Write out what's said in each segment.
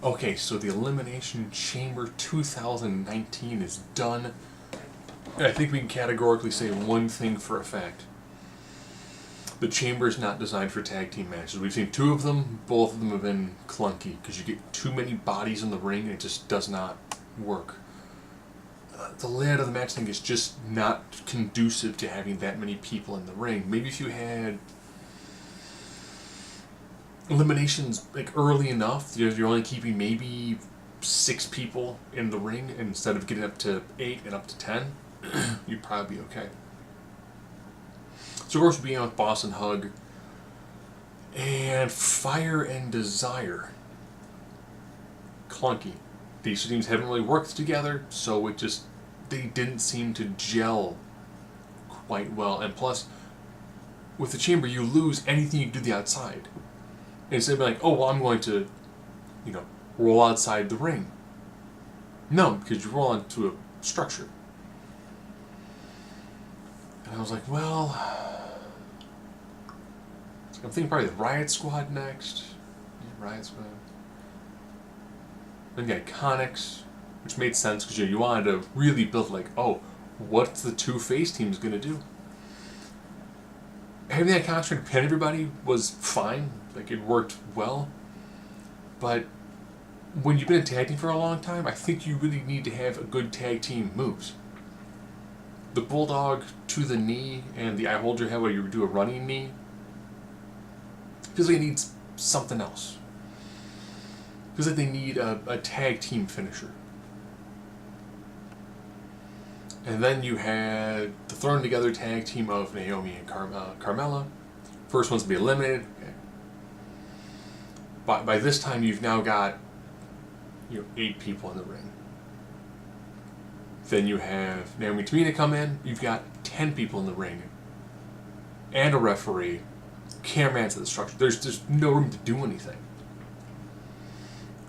Okay, so the Elimination Chamber 2019 is done. And I think we can categorically say one thing for a fact. The Chamber is not designed for tag team matches. We've seen two of them. Both of them have been clunky because you get too many bodies in the ring and it just does not work. The layout of the match, I think, is just not conducive to having that many people in the ring. Maybe if you had eliminations like early enough, you're only keeping maybe 6 people in the ring instead of getting up to 8 and up to 10, you'd probably be okay. So of course we'll be on with Boss and Hug and Fire and Desire. Clunky. These teams haven't really worked together, so they didn't seem to gel quite well. And plus, with the Chamber, you lose anything you do the outside. Instead of being like, oh, well, I'm going to, roll outside the ring. No, because you roll into a structure. And I was like, well, I'm thinking probably the Riot Squad next. Yeah, Riot Squad. Then the Iconics, which made sense because you wanted to really build like, oh, what's the two face teams going to do? Having the Iconics trying to pin everybody was fine. Like, it worked well. But when you've been a tag team for a long time, I think you really need to have a good tag team moves. The Bulldog to the knee and the I hold your head while you do a running knee feels like it needs something else. Feels like they need a tag team finisher. And then you had the thrown together tag team of Naomi and Carmella. First one's to be eliminated. Okay. By this time, you've now got 8 people in the ring. Then you have Naomi and Tamina come in. You've got 10 people in the ring, and a referee, cameramans at the structure. There's no room to do anything.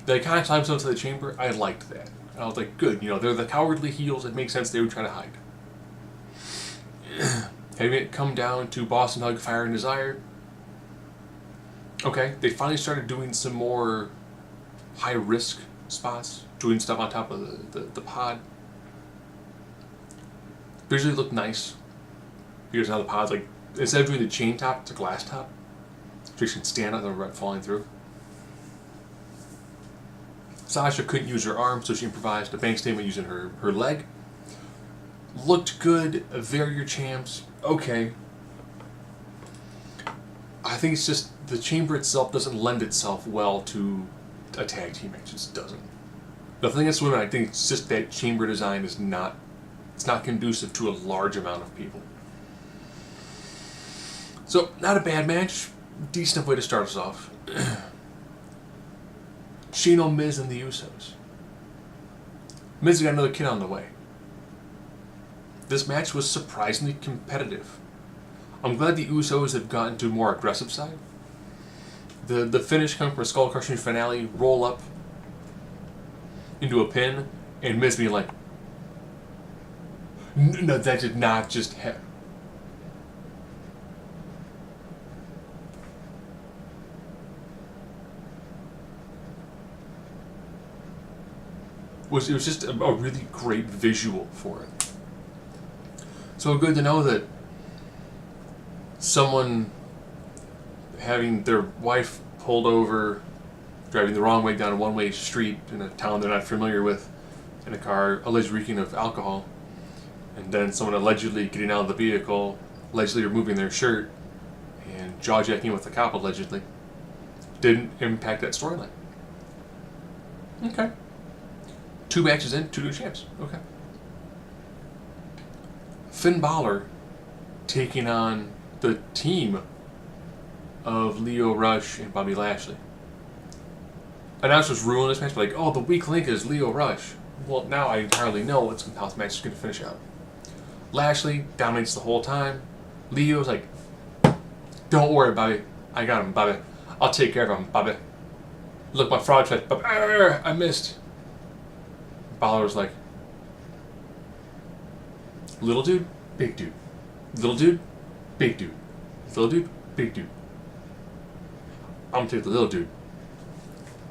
The Iconics climbs into the Chamber. I liked that. I was like, good. They're the cowardly heels. It makes sense they would try to hide. Having it come down to Boss and Hug, Fire and Desire. Okay, they finally started doing some more high-risk spots, doing stuff on top of the pod. Visually looked nice. Here's how the pod's like, instead of doing the chain top, it's a glass top. So you can stand up and the falling through. Sasha couldn't use her arm, so she improvised a bank statement using her leg. Looked good. They're your champs. Okay. I think it's just the Chamber itself doesn't lend itself well to a tag team match. It just doesn't. Nothing against women. I think it's just that Chamber design is not. It's not conducive to a large amount of people. So not a bad match. Decent way to start us off. Shane, Miz, and the Usos. Miz got another kid on the way. This match was surprisingly competitive. I'm glad the Usos have gotten to a more aggressive side. The finish comes from a skull-crushing finale, roll up into a pin, and Miz being like, no, that did not just happen. It was just a really great visual for it. So good to know that someone having their wife pulled over, driving the wrong way down a one-way street in a town they're not familiar with, in a car allegedly reeking of alcohol, and then someone allegedly getting out of the vehicle, allegedly removing their shirt, and jaw-jacking with the cop allegedly, didn't impact that storyline. Okay. 2 matches in, 2 new champs. Okay. Finn Balor taking on the team of Lio Rush and Bobby Lashley. Announcers ruling this match, but like, oh, the weak link is Lio Rush. Well, now I entirely know how this match is going to finish out. Lashley dominates the whole time. Leo's like, don't worry, Bobby. I got him, Bobby. I'll take care of him, Bobby. Look, my frog fetch, Bobby. I missed. Balor's like, little dude, big dude. Little dude, big dude. Little dude, big dude. I'm gonna take the little dude.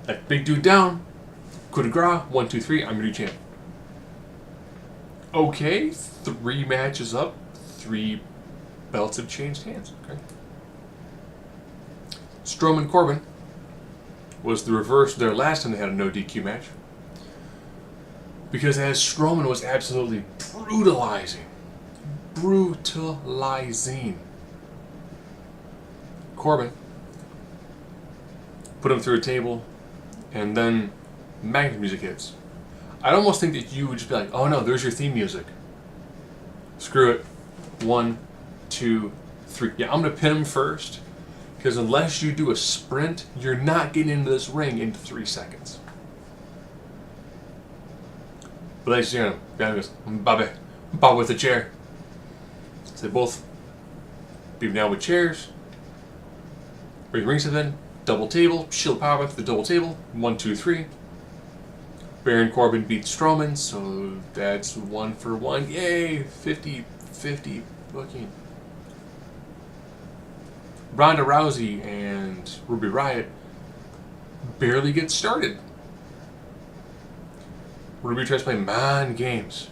That big dude down. Coup de grace. 1, 2, 3. I'm your new champ. Okay, 3 matches up. 3 belts have changed hands. Okay. Strowman Corbin was the reverse of their last time they had a no DQ match. Because as Strowman was absolutely brutalizing. Corbin put him through a table, and then magnet music hits. I'd almost think that you would just be like, oh no, there's your theme music. Screw it. 1, 2, 3. Yeah, I'm going to pin him first, because unless you do a sprint, you're not getting into this ring in 3 seconds. But ladies and gentlemen, guy goes, Bobby with the chair. So they both beat him down with chairs. Ring rings it in, double table, shield power to the double table, 1, 2, 3. Baron Corbin beats Strowman, so that's 1 for 1. Yay! 50-50 booking. Ronda Rousey and Ruby Riott barely get started. Ruby tries to play mind games.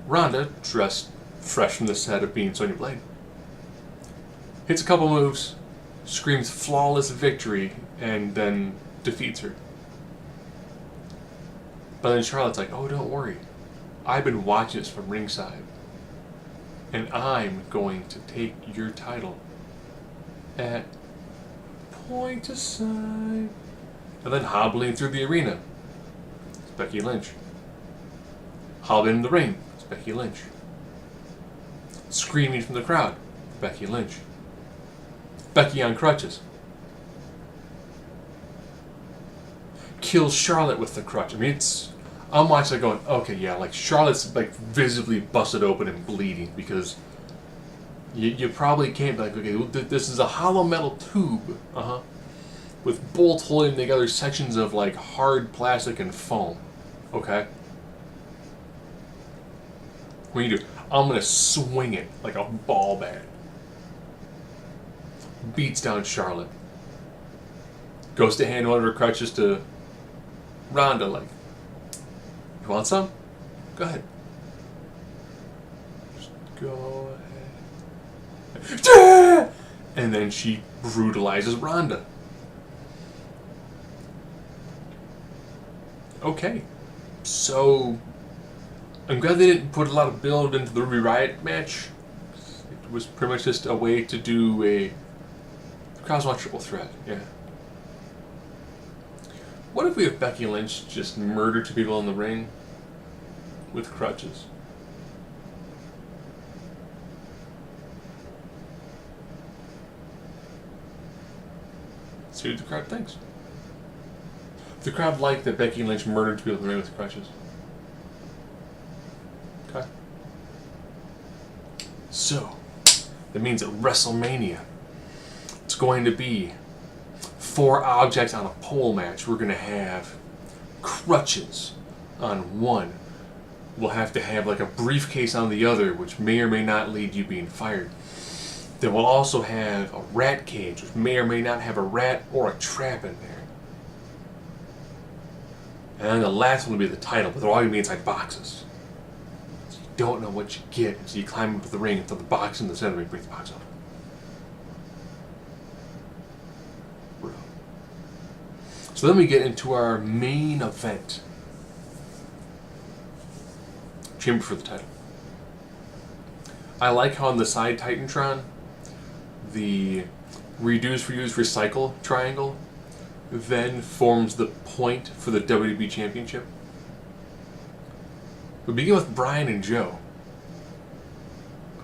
Ronda, dressed fresh from the set of being Sonya Blade, hits a couple moves, screams flawless victory, and then defeats her. But then Charlotte's like, oh, don't worry. I've been watching this from ringside. And I'm going to take your title at point aside. And then hobbling through the arena, it's Becky Lynch. Hobbling in the ring, it's Becky Lynch. Screaming from the crowd, Becky Lynch. Becky on crutches. Kills Charlotte with the crutch. I mean, I'm watching it going, okay, yeah, like Charlotte's like visibly busted open and bleeding because you probably can't be like, okay, this is a hollow metal tube, with bolts holding together sections of like hard plastic and foam. Okay. What do you do? I'm gonna swing it like a ball bat. Beats down Charlotte. Goes to hand one of her crutches to Ronda, like, you want some? Go ahead. Just go ahead. And then she brutalizes Ronda. Okay. So, I'm glad they didn't put a lot of build into the Ruby Riott match. It was pretty much just a way to do a crosswalk triple threat, yeah. What if we have Becky Lynch just murder 2 people in the ring with crutches? See what the crowd thinks. The crowd liked that Becky Lynch murdered 2 people in the ring with crutches. Okay. So, that means at WrestleMania, it's going to be 4 objects on a pole match. We're going to have crutches on one. We'll have to have like a briefcase on the other, which may or may not lead you being fired. Then we'll also have a rat cage, which may or may not have a rat or a trap in there. And then the last one will be the title, but they're all going to be inside boxes. So you don't know what you get, so you climb up to the ring and throw the box in the center and bring the box up. So then we get into our main event. Chamber for the title. I like how on the side Titantron, the reduce, reuse, recycle triangle then forms the point for the WWE Championship. We begin with Bryan and Joe.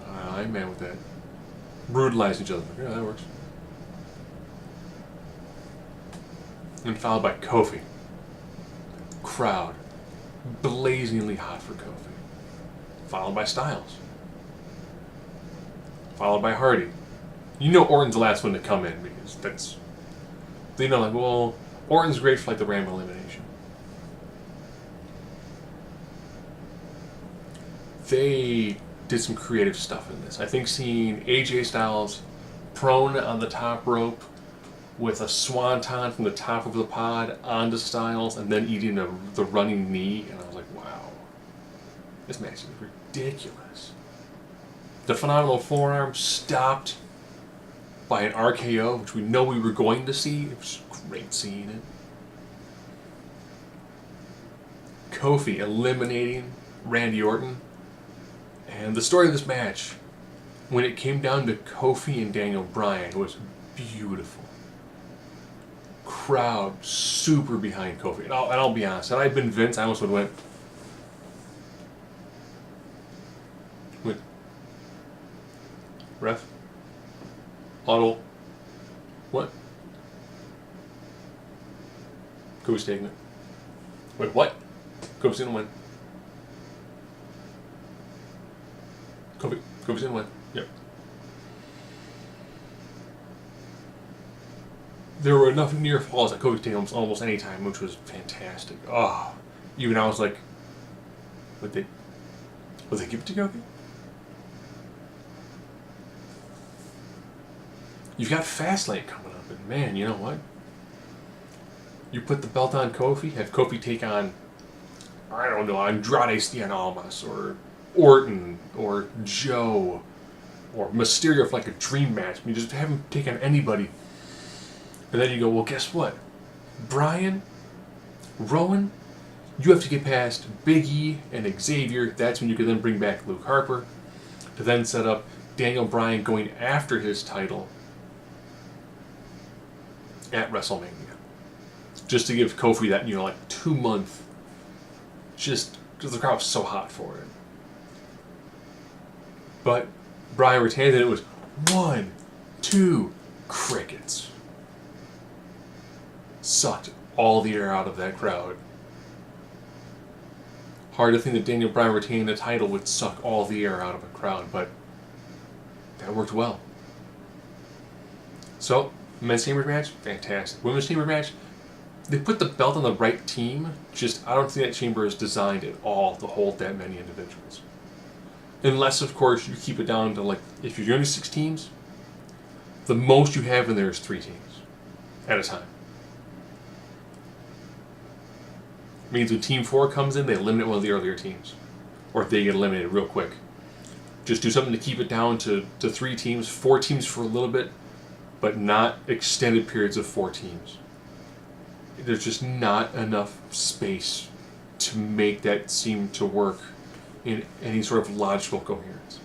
I'm mad with that. Brutalize each other. Yeah, that works. And followed by Kofi. Crowd. Blazingly hot for Kofi. Followed by Styles. Followed by Hardy. You know Orton's the last one to come in because that's... They know, like, well, Orton's great for like the Rambo elimination. They did some creative stuff in this. I think seeing AJ Styles prone on the top rope with a swanton from the top of the pod onto Styles and then eating the running knee. And I was like, wow, this match is ridiculous. The phenomenal forearm stopped by an RKO, which we know we were going to see. It was great seeing it. Kofi eliminating Randy Orton. And the story of this match, when it came down to Kofi and Daniel Bryan, was beautiful. Crowd super behind Kofi. And I'll be honest, had I been Vince, I almost would have went, ref, audible, what? Kofi's taking it. Wait, what? Kofi's gonna win. Kofi's gonna win. Yep. There were enough near falls that Kofi could take almost any time, which was fantastic. Oh, even I was like, would they give it to Kofi? You've got Fastlane coming up, and man, you know what? You put the belt on Kofi, have Kofi take on, I don't know, Andrade Cien Almas, or Orton, or Joe, or Mysterio for like a dream match. I mean, just have him take on anybody. And then you go, well, guess what? Bryan, Rowan, you have to get past Big E and Xavier. That's when you can then bring back Luke Harper to then set up Daniel Bryan going after his title at WrestleMania. Just to give Kofi that, like 2 month, just because the crowd was so hot for it. But Bryan retained it. It was 1, 2, crickets. Sucked all the air out of that crowd. Hard to think that Daniel Bryan retaining the title would suck all the air out of a crowd, but that worked well. So, men's chamber match, fantastic. Women's chamber match, they put the belt on the right team, just I don't think that chamber is designed at all to hold that many individuals. Unless, of course, you keep it down to, like, if you're doing 6 teams, the most you have in there is 3 teams at a time. It means when Team 4 comes in, they eliminate one of the earlier teams. Or they get eliminated real quick. Just do something to keep it down to 3 teams, 4 teams for a little bit, but not extended periods of 4 teams. There's just not enough space to make that seem to work in any sort of logical coherence.